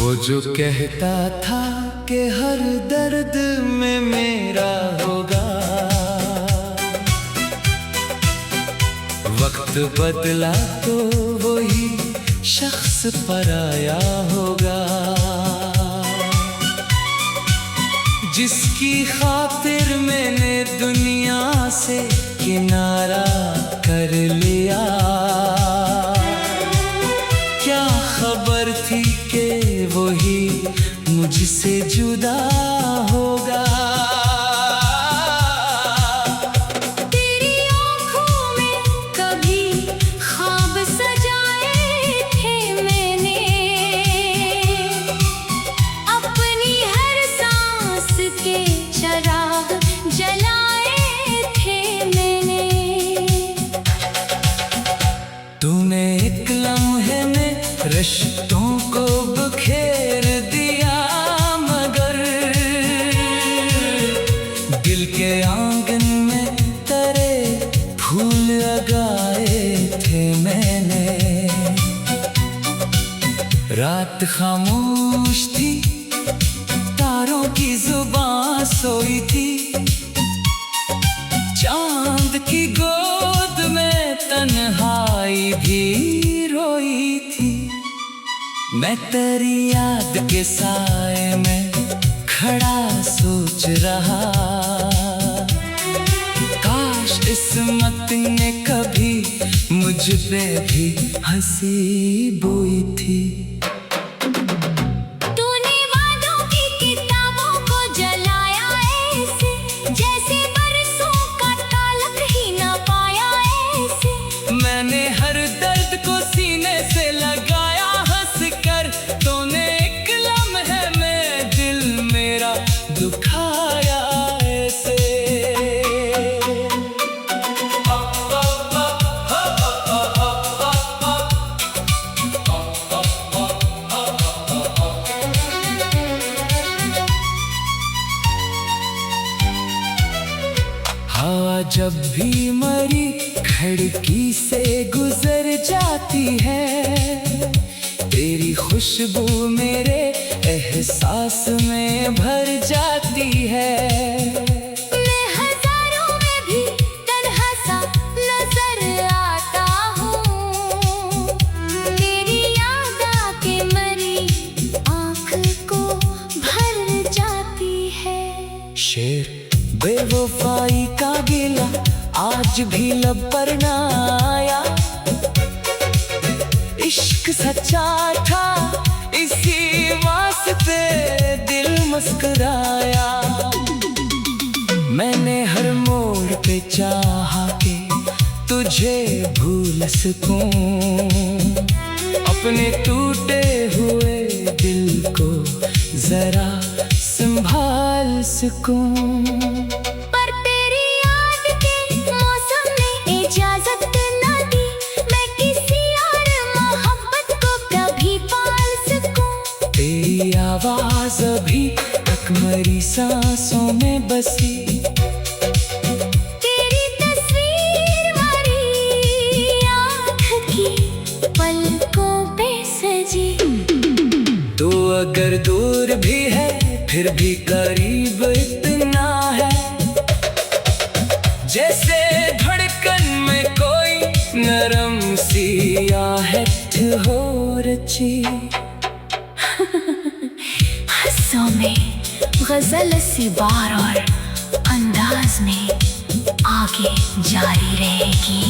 वो जो कहता था कि हर दर्द में मेरा होगा, वक्त बदला तो वही शख्स पराया होगा। जिसकी खातिर मैंने दुनिया से किनारा कर लिया, क्या खबर थी कि वही मुझसे जुदा होगा। तेरी आँखों में कभी ख्वाब सजाए थे मैंने, अपनी हर सांस के चिराग जलाए थे मैंने। तूने एक लम्हे में रिश्तों को बखेर दिया, मगर दिल के आंगन में तेरे फूल लगाए थे मैंने। रात खामोश थी, तारों की जुबान सोई थी, चांद की गोद में तन्हाई भी रोई थी। मैं तेरी याद के साए में खड़ा सोच रहा, काश किस्मत ने कभी मुझ पे भी हंसी बोई थी। तूने वादों की किताबों को जलाया ऐसे, जैसे बरसों का तालक ही ना पाया ऐसे। मैंने हर दर्द को सीने से लगाया हंस कर, तूने एक लम्हे में दिल मेरा दुखाया ऐसे। हवा जब भी मरी खिड़की से गुजर जाती है, तेरी खुशबू मेरे एहसास में भर जाती है। मैं हजारों में भी तन्हा सा नजर आता हूँ, तेरी याद आके मरी आँख को भर जाती है। शेर बेवफाई का गिला आज भी लब पर ना आया, इश्क सच्चा था इसी वास्ते दिल मुस्कुराया। मैंने हर मोड़ पे चाहा कि तुझे भूल सकूं, अपने टूटे हुए दिल को जरा संभाल सकूं। पर तेरी याद के मौसम ने इजाजत ना दी, मैं किसी और मोहब्बत को कभी पाल सकूं। तेरी आवाज अभी तक मेरी सांसों में बसी, तेरी तस्वीर मेरी आँख की पलकों पे सजी। तू अगर दूर भी है फिर भी करीब इतना है, जैसे धड़कन में कोई नरम सी आहट हो रची। हंसों में गजल सी बार और अंदाज में आगे जारी रहेगी।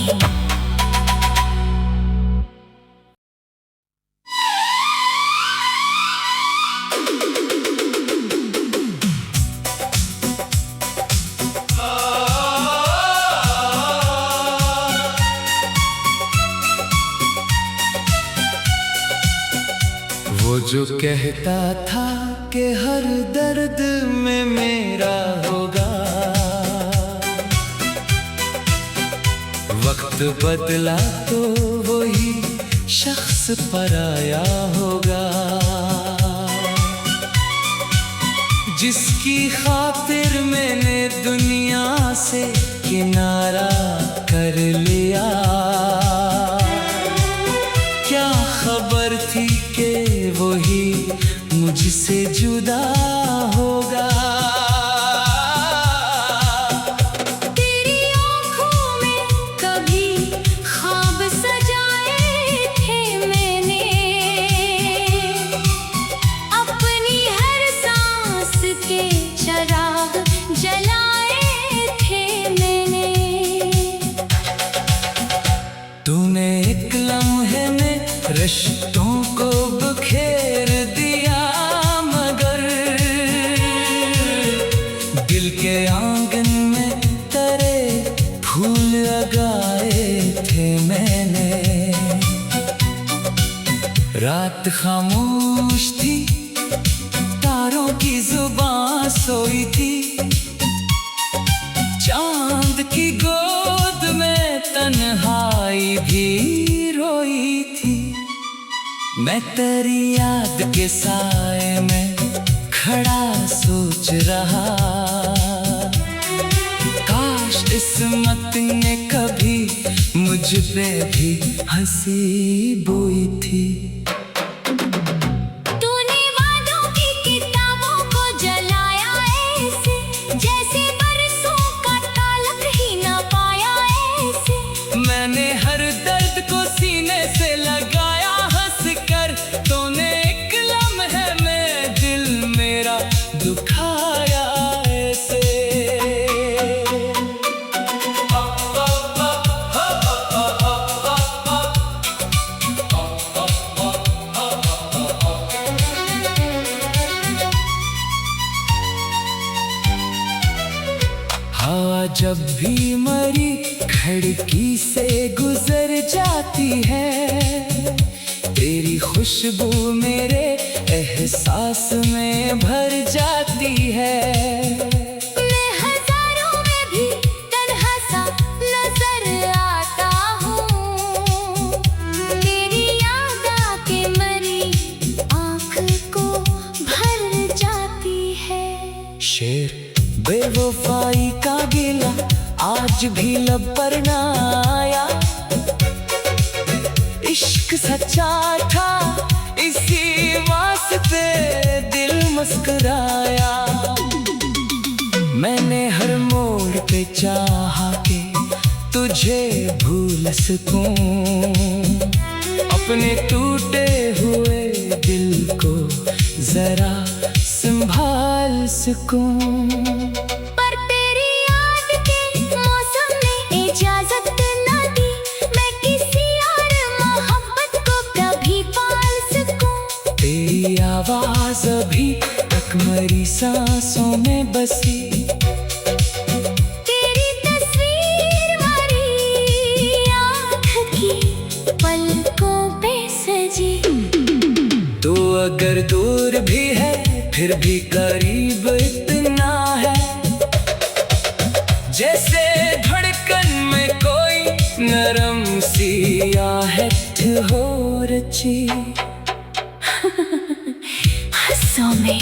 वो जो कहता था कि हर दर्द में मेरा होगा, वक्त बदला तो वही शख्स पराया होगा। जिसकी खातिर मैंने दुनिया से किनारा कर लिया, क्या खबर थी कि वही मुझसे जुदा होगा। तेरी आँखों में कभी ख्वाब सजाए थे मैंने, अपनी हर सांस के चिराग जलाए थे मैंने। तूने एक लम्हे में रिश्तों को बिखेर दिया, मगर दिल के आंगन में तेरे फूल लगाए थे मैंने। रात खामोश थी, तारों की जुबान सोई थी, चांद की गोद में तन्हाई भी रोई थी। मैं तेरी याद के साए में खड़ा सोच रहा, काश किस्मत ने कभी मुझ पे भी हंसी बोई थी। तूने वादों की किताबों को जलाया ऐसे, जैसे बरसों का तालक ही ना पाया ऐसे। मैंने हर दर्द को सीने से लगाया हंस कर, तूने एक लम्हे में दिल मेरा दुखाया ऐसे। हवा जब भी मरी खिड़की से गुजर जाती है, तेरी खुशबू मेरे एहसास में भर जाती है। मैं हजारों में भी तन्हा सा नजर आता हूँ, तेरी याद आके मरी आँख को भर जाती है। शेर बेवफाई का गिला आज भी लब पर ना आया, इश्क सच्चा था इसी वास्ते दिल मुस्कुराया। मैंने हर मोड़ पे चाहा कि तुझे भूल सकूं, अपने टूटे हुए दिल को जरा संभाल सकूं। पर तेरी याद के मौसम ने इजाजत न दी, मैं किसी और मोहब्बत को कभी पाल सकूं। तेरी आवाज अभी तक मेरी सांसों में बसी, तेरी तस्वीर मेरी आँख की पलकों पे सजी। तू अगर दूर भी है फिर भी करीब इतना है, जैसे धड़कन में कोई नरम सी आहट हो रची। हंसों में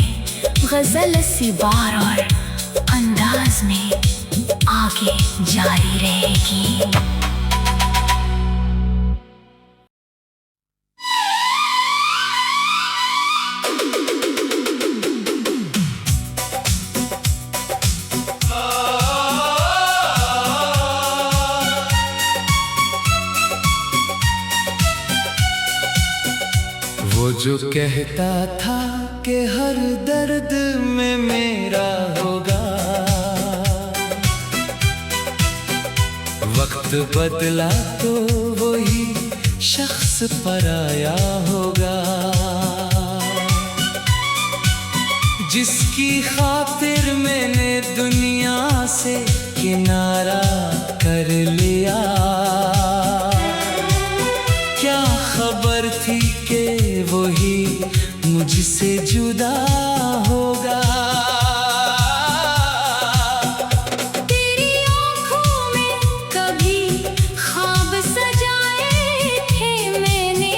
गजल सी बार और अंदाज में आगे जारी रहेगी। वो जो कहता था कि हर दर्द में मेरा होगा, वक्त बदला तो वही शख्स पराया होगा। जिसकी खातिर मैंने दुनिया से किनारा कर लिया, क्या खबर थी कि वही मुझसे जुदा होगा। तेरी आँखों में कभी ख्वाब सजाए थे मैंने,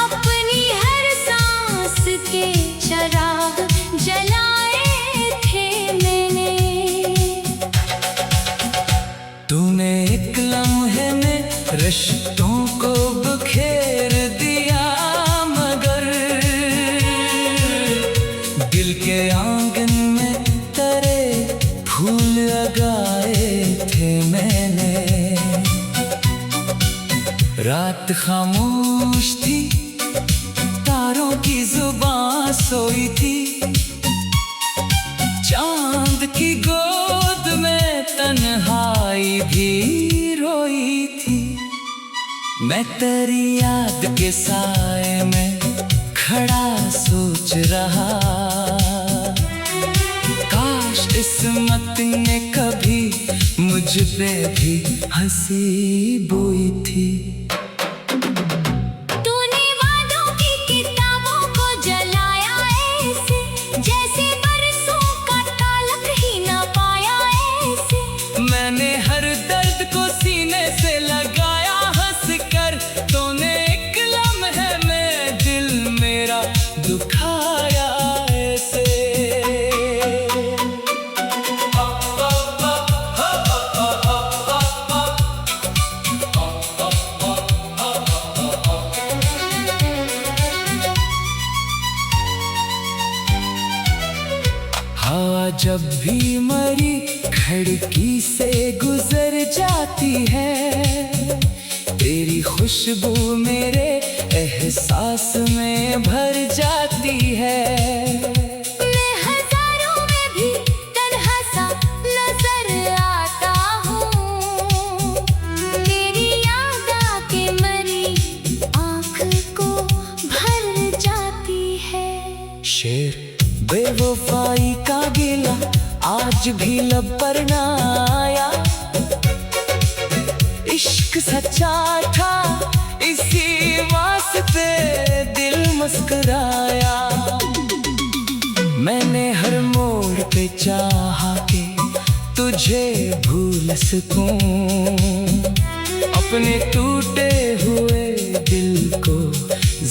अपनी हर सांस के चिराग जलाए थे मैंने। तूने एक लम्हे में रिश्तों को बिखेर दिया, मगर खामोश थी, तारों की जुबान सोई थी, चांद की गोद में तन्हाई भी रोई थी। मैं तेरी याद के साए में खड़ा सोच रहा, काश किस्मत ने कभी मुझ पे भी हंसी बोई थी। तूने वादों की किताबों को जलाया ऐसे, जैसे बरसों का तालक ही ना पाया ऐसे। मैंने हर दर्द को सीने से लगाया हंस कर, तूने एक लम्हे में दिल मेरा दुखाया ऐसे। हवा जब भी मरी खिड़की से गुजर जाती है, तेरी खुशबू मेरे एहसास में भर जाती है। मैं हजारों में भी तन्हा सा नजर आता हूँ, तेरी याद आके मरी आँख को भर जाती है। शेर बेवफाई का गिला आज भी लब पर ना आया, इश्क सच्चा था इसी वास्ते दिल मुस्कुराया। मैंने हर मोड़ पे चाहा कि तुझे भूल सकूं, अपने टूटे हुए दिल को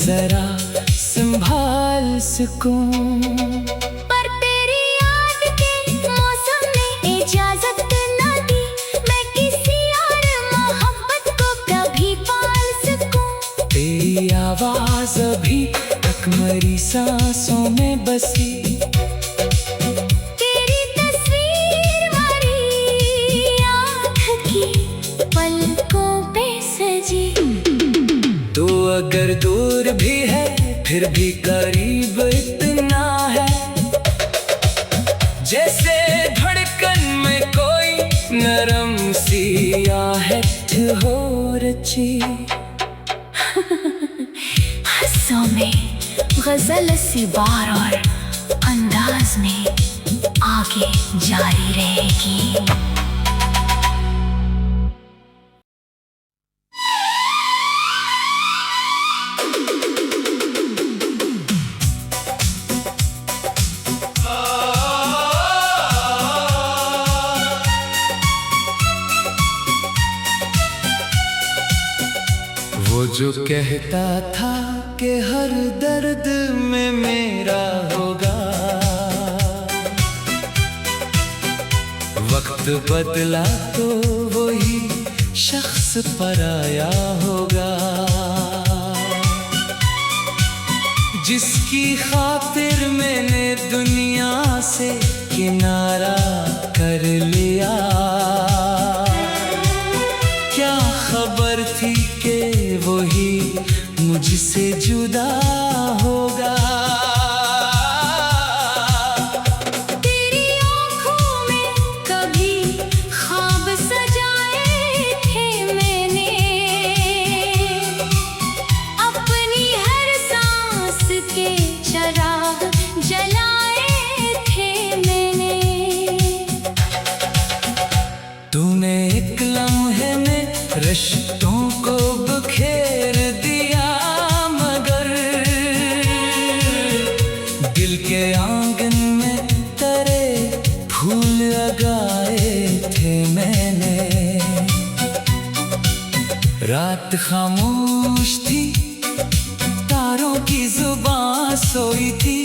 जरा संभाल सकूं। पर तेरी याद के मौसम ने इजाजत ना दी, मैं किसी और मोहब्बत को कभी पाल सकूं। तेरी आवाज अभी तक मेरी सांसों में बसी, तेरी तस्वीर मेरी आँख की पलकों पे सजी। तू अगर दूर भी है फिर भी करीब इतना है, जैसे धड़कन में कोई नरम सी आहट हो रची। हंसों में गजल सी बार और अंदाज में आगे जारी रहेगी। वो जो कहता था कि हर दर्द में मेरा होगा, वक्त बदला तो वही शख्स पराया होगा। जिसकी खातिर मैंने दुनिया से किनारा कर लिया, क्या खबर थी कि वही मुझसे जुदा होगा। तेरी आँखों में कभी ख्वाब सजाए थे मैंने, अपनी हर सांस के चराग जलाए थे मैंने। तूने एक लम्हे में रिश्तों को बखेर दिया, मगर दिल के आंगन में तेरे फूल लगाए थे मैंने। रात खामोश थी, तारों की जुबान सोई थी,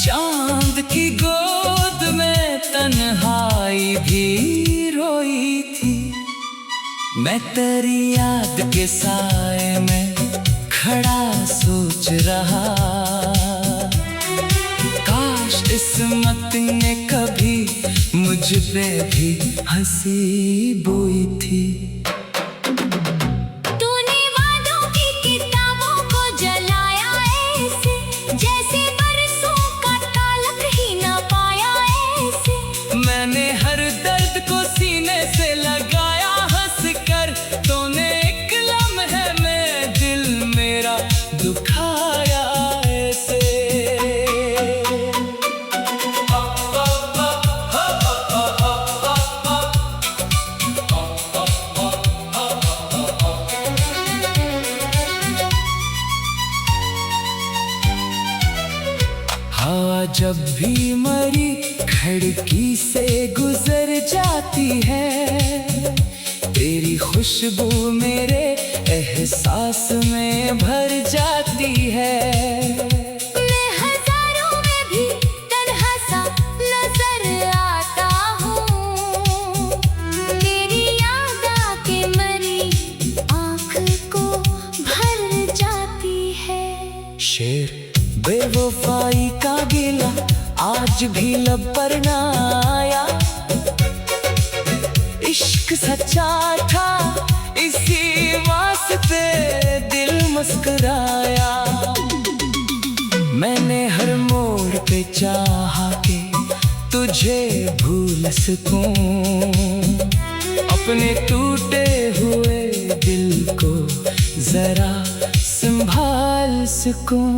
चांद की गोद में तन्हाई भी रोई थी। मैं तेरी याद के साए में खड़ा सोच रहा, काश किस्मत ने कभी मुझ पे भी हंसी बोई थी। जब भी मरी खिड़की से गुजर जाती है, तेरी खुशबू मेरे एहसास में भर जाती है। मैं हजारों में भी तन्हा सा नजर आता हूँ, तेरी याद आके मरी आँख को भर जाती है। शेर बेवफाई का गिला आज भी लब पर ना आया, इश्क सच्चा था इसी वास्ते दिल मुस्कुराया। मैंने हर मोड़ पे चाहा कि तुझे भूल सकूं, अपने टूटे हुए दिल को जरा संभाल सकूं।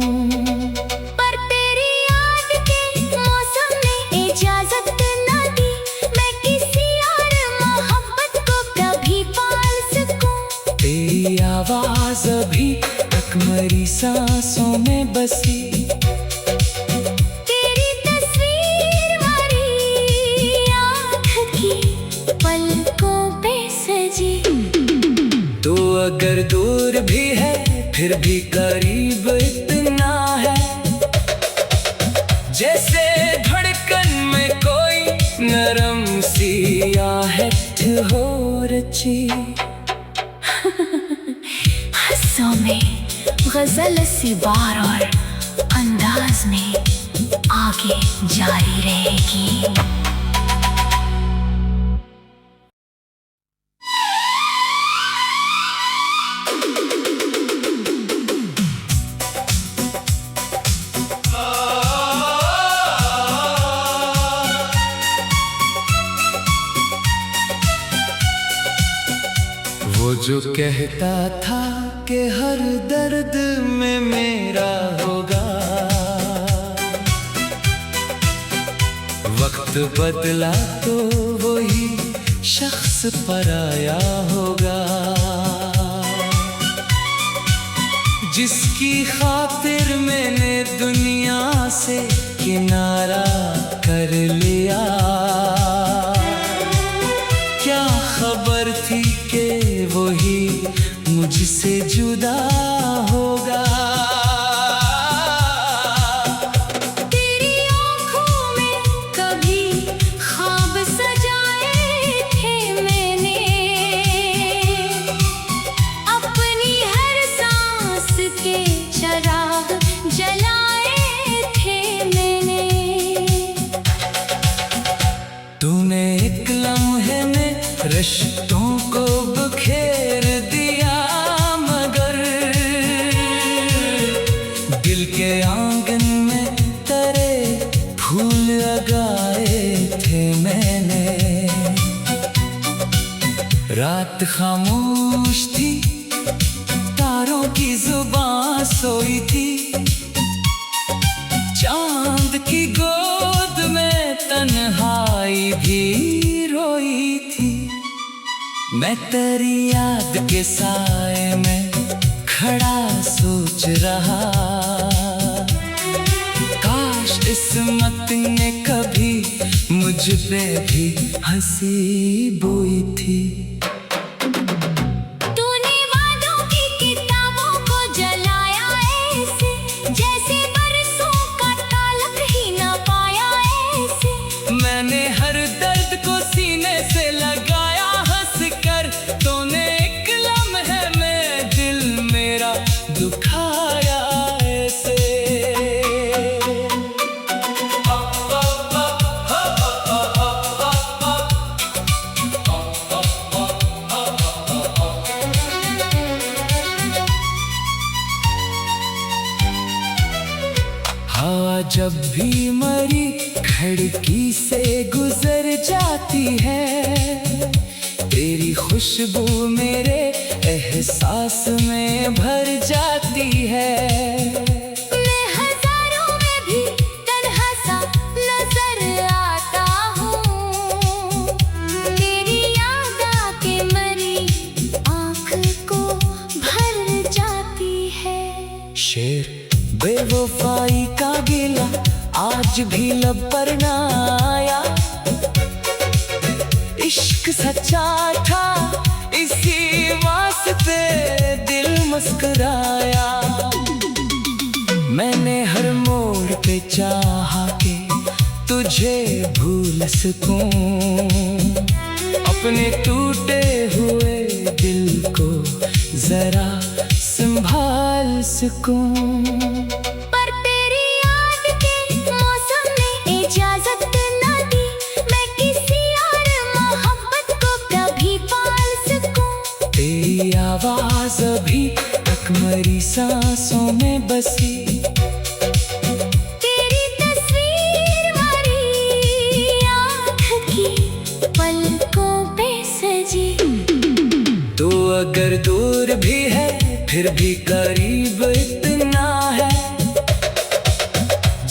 पर तेरी याद के मौसम ने इजाजत न दी, मैं किसी और मोहब्बत को कभी पाल सकूं। तेरी आवाज अभी तक मेरी सांसों में बसी, तेरी तस्वीर मेरी आँख की पलकों पे सजी। तू अगर दूर भी है फिर भी करीब इतना है, जैसे धड़कन में कोई नरम सी आहट हो रची। हंसों में गजल सी बार और अंदाज में आगे जारी रहेगी। वो जो कहता था कि हर दर्द में मेरा होगा, वक्त बदला तो वही शख्स पराया होगा। जिसकी खातिर मैंने दुनिया से किनारा कर लिया, क्या खबर थी कि वही मुझसे जुदा होगा। तेरी आँखों में कभी ख्वाब सजाए थे मैंने, अपनी हर सांस के चिराग जलाए थे मैंने। तूने एक लम्हे में रिश्तों को बखेर दिया, मगर दिल के आंगन में तेरे फूल लगाए थे मैंने। रात खामोश थी, तारों की जुबान सोई थी, चांद की गोद में तन्हाई भी रोई थी। मैं तेरी याद के साए में खड़ा सोच रहा, काश किस्मत ने कभी मुझ पे भी हंसी बोई थी। तूने वादों की किताबों को जलाया ऐसे, जैसे बरसों का तालक ही ना पाया ऐसे। मैंने हर दर्द को सीने से लगाया हंस कर, तूने एक लम्हे में दिल मेरा दुखाया ऐसे। हवा जब भी मरी खिड़की से गुजर जाती है, तेरी खुशबू मेरे एहसास में भर जाती है। मैं हजारों में भी तन्हा सा नजर आता हूँ, तेरी याद आके मरी आँख को भर जाती है। शेर बेवफाई का गिला आज भी लब पर ना आया। इश्क सच्चा था इसी वास्ते दिल मुस्कुराया। मैंने हर मोड़ पे चाहा कि तुझे भूल सकूं, अपने टूटे हुए दिल को जरा संभाल सकूं। पर तेरी याद के मौसम ने इजाजत न दी, मैं किसी और मोहब्बत को कभी पाल सकूं। तेरी आवाज अभी तक मेरी सांसों में बसी, तेरी तस्वीर मेरी आँख की पलकों पे सजी। तू अगर दूर भी है फिर भी करीब इतना है,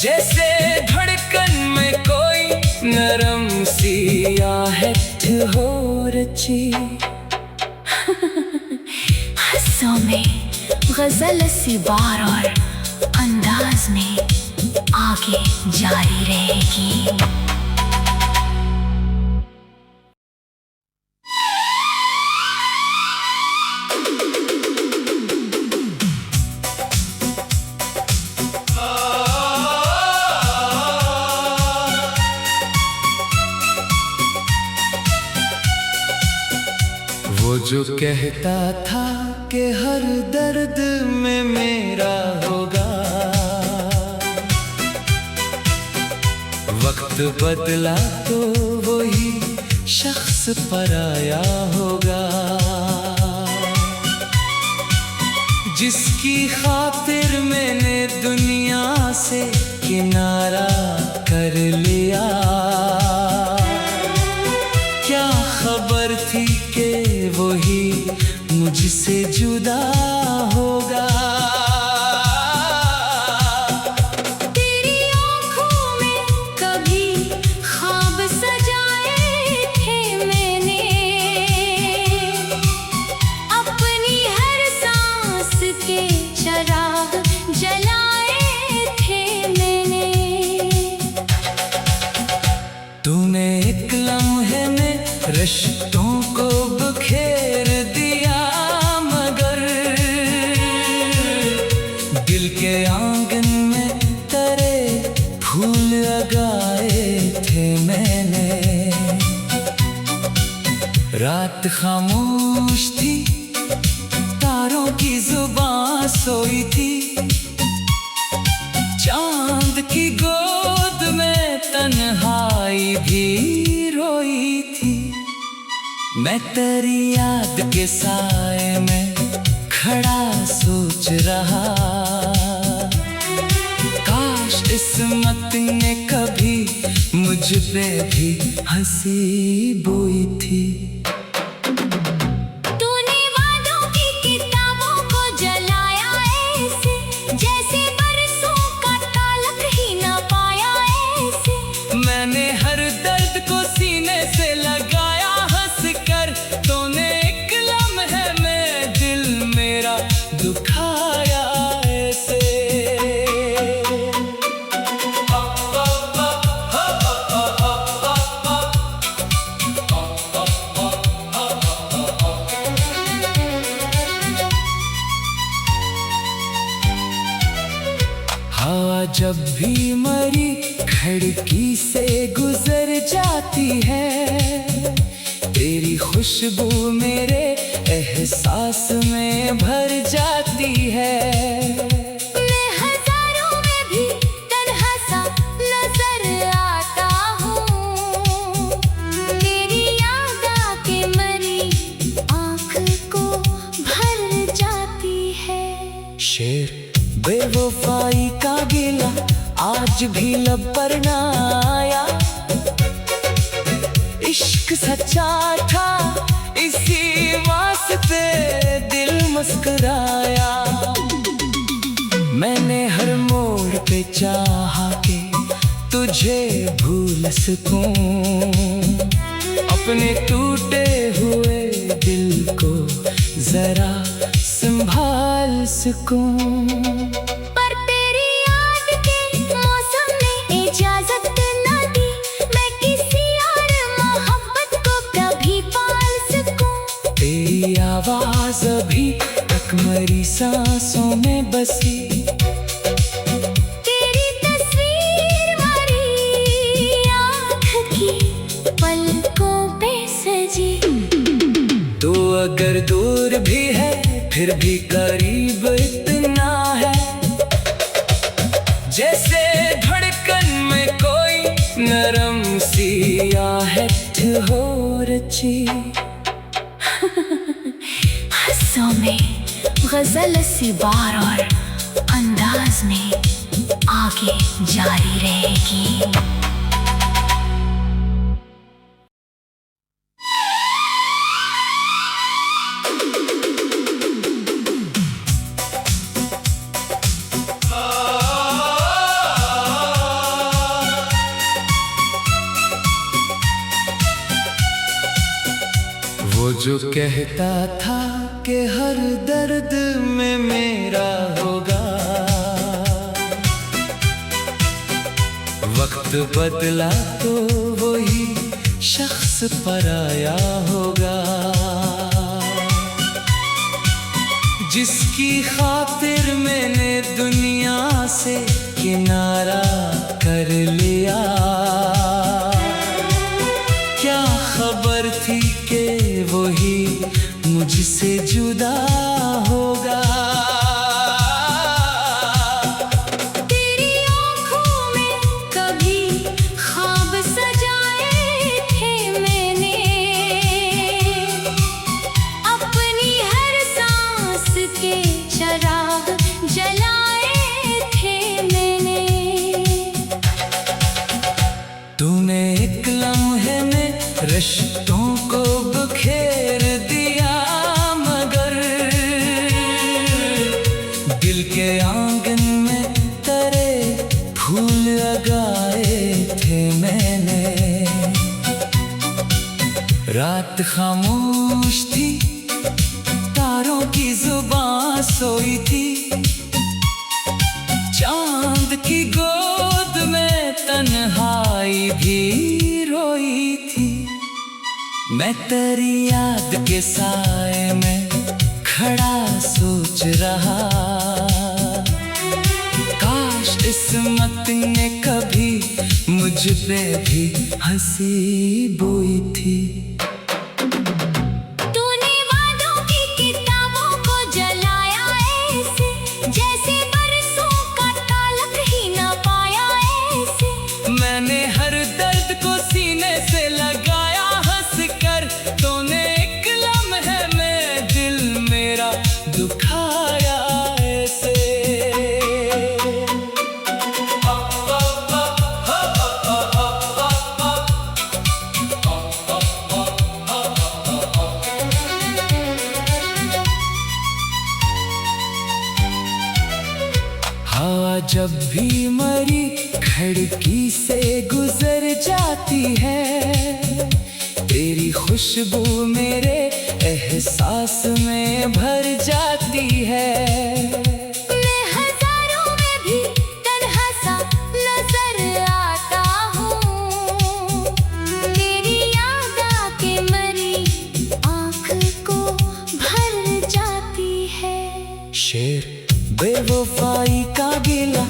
जैसे धड़कन में कोई नरम सी आहट हो रची। हंसों में गजल सी बार और अंदाज में आगे जारी रहेगी। वो जो कहता था कि हर दर्द में मेरा होगा, वक्त बदला तो वही शख्स पराया होगा। जिसकी खातिर मैंने दुनिया से किनारा कर लिया, क्या खबर थी कि वही मुझसे जुदा होगा। तेरी आँखों में कभी ख्वाब सजाए थे मैंने, अपनी हर सांस के चराग जलाए थे मैंने। तूने एक लम्हे में रिश्तों को बखेर दिया, मगर दिल के आंगन में तेरे फूल लगाए थे मैंने। रात खामोश थी, तारों की जुबान सोई थी, चांद की गोद में तन्हाई भी रोई थी। मैं तेरी याद के साए में खड़ा सोच रहा, काश किस्मत ने कभी मुझ पे भी हंसी बोई थी। तूने वादों की किताबों को जलाया ऐसे, जैसे बरसों का तालक ही ना पाया ऐसे। मैंने हर दर्द को सीने से लगाया हंस कर, तूने एक लम्हे में दिल मेरा दुखाया ऐसे। हवा जब भी मरी खिड़की से गुजर जाती है, तेरी खुशबू मेरे एहसास में भर जाती है। मैं हजारों में भी तन्हा सा नजर आता हूँ, तेरी याद आके मरी आँख को भर जाती है। शेर बेवफाई का गिला आज भी लब पर ना आया। इश्क सच्चा था इसी वास्ते दिल मुस्कुराया। मैंने हर मोड़ पे चाहा कि तुझे भूल सकूं, अपने टूटे हुए दिल को जरा संभाल सकूं। पर तेरी याद के मौसम ने तकमरी सांसों में बसी। तेरी तस्वीर हमारी आँख की पलकों पे सजी। तो अगर दूर भी है फिर भी करीब इतना है, जैसे धड़कन में कोई नरम सी आहट हो रची। हंसों में गजल सी बार और अंदाज में आगे जारी रहेगी। वो जो कहता था कि हर दर्द में मेरा होगा, वक्त बदला तो वही शख्स पराया होगा। जिसकी खातिर मैंने दुनिया से किनारा कर लिया, क्या खबर थी कि वही मुझसे जुदा होगा। तेरी आँखों में कभी ख्वाब सजाए थे मैंने, अपनी हर सांस के चिराग जलाए थे मैंने। तूने एक लम्हे में रिश्तों को बखेर दिया, मगर दिल के आंगन में तेरे फूल लगाए थे मैंने। रात खामोश थी, तारों की जुबान सोई थी, चांद की गोद में तन्हाई भी रोई थी। मैं तेरी याद के साए में खड़ा सोच रहा, काश किस्मत ने कभी मुझ पे भी हंसी बोई थी। तूने वादों की किताबों को जलाया ऐसे, जैसे बरसों का तालक ही ना पाया ऐसे। मैंने हर दर्द को सीने से लगाया हंस कर, तूने एक लम्हे में दिल मेरा दुखाया ऐसे। हवा जब भी मरी खिड़की से गुजर जाती है, तेरी खुशबू मेरे एहसास में भर जाती है। मैं हजारों में भी तन्हा सा नजर आता हूँ, तेरी याद आके मरी आँख को भर जाती है। शेर बेवफाई का गिला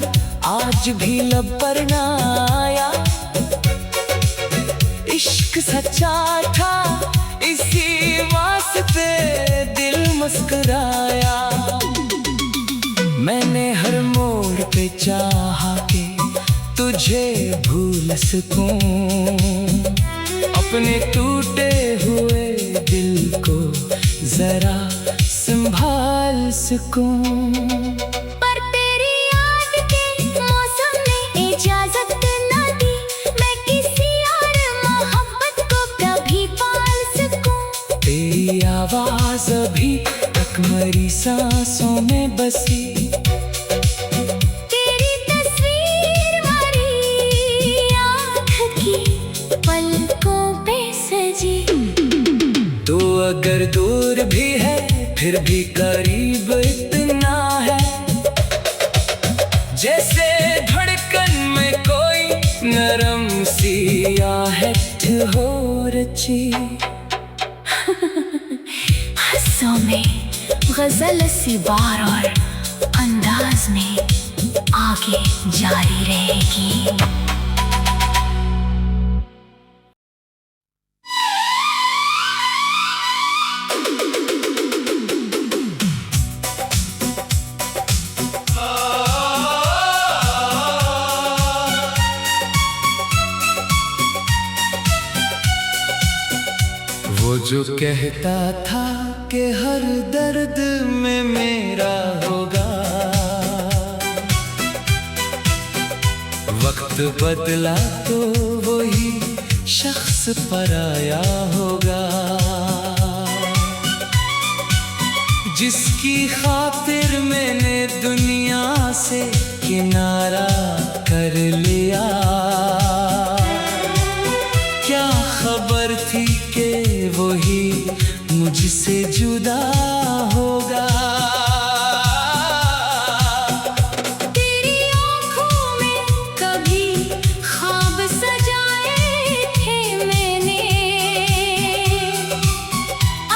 आज भी लब पर ना आया, इश्क सच्चा था इसी वास्ते दिल मुस्कुराया। मैंने हर मोड़ पे चाहा कि तुझे भूल सकूं, अपने टूटे हुए दिल को जरा संभाल सकूं। पर तेरी याद के मौसम ने इजाजत न दी, मैं किसी और मोहब्बत को कभी पाल सकूं। तेरी आवाज अभी तक मेरी सांसों में बसी। तेरी तस्वीर हमारी आँख की पलकों पे सजी। तो अगर दूर भी है फिर भी करीब इतना है, जैसे धड़कन में कोई नरम सी आहट हो रची। हंसों में गजल सी बार और अंदाज में आगे जारी रहेगी। वो जो कहता था कि हर दर्द में मेरा होगा, वक्त बदला तो वही शख्स पराया होगा। जिसकी खातिर मैंने दुनिया से किनारा कर लिया, क्या खबर थी कि वही मुझसे जुदा होगा। तेरी आँखों में कभी ख्वाब सजाए थे मैंने,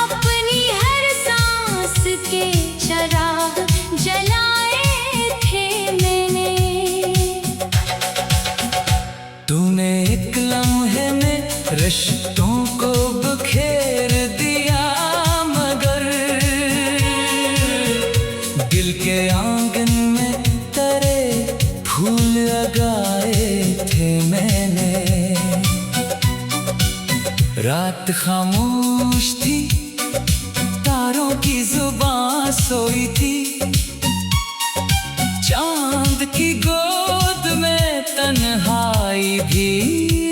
अपनी हर सांस के चराग जलाए थे मैंने। तूने एक लम्हे में रिश्तों को बखेर दिया, मगर दिल के आंगन में तेरे फूल लगाए थे मैंने। रात खामोश थी, तारों की जुबान सोई थी, चांद की गोद में तन्हाई भी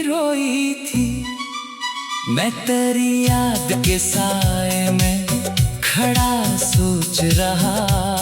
रोई थी। मैं तेरी याद के साए में खड़ा सोच रहा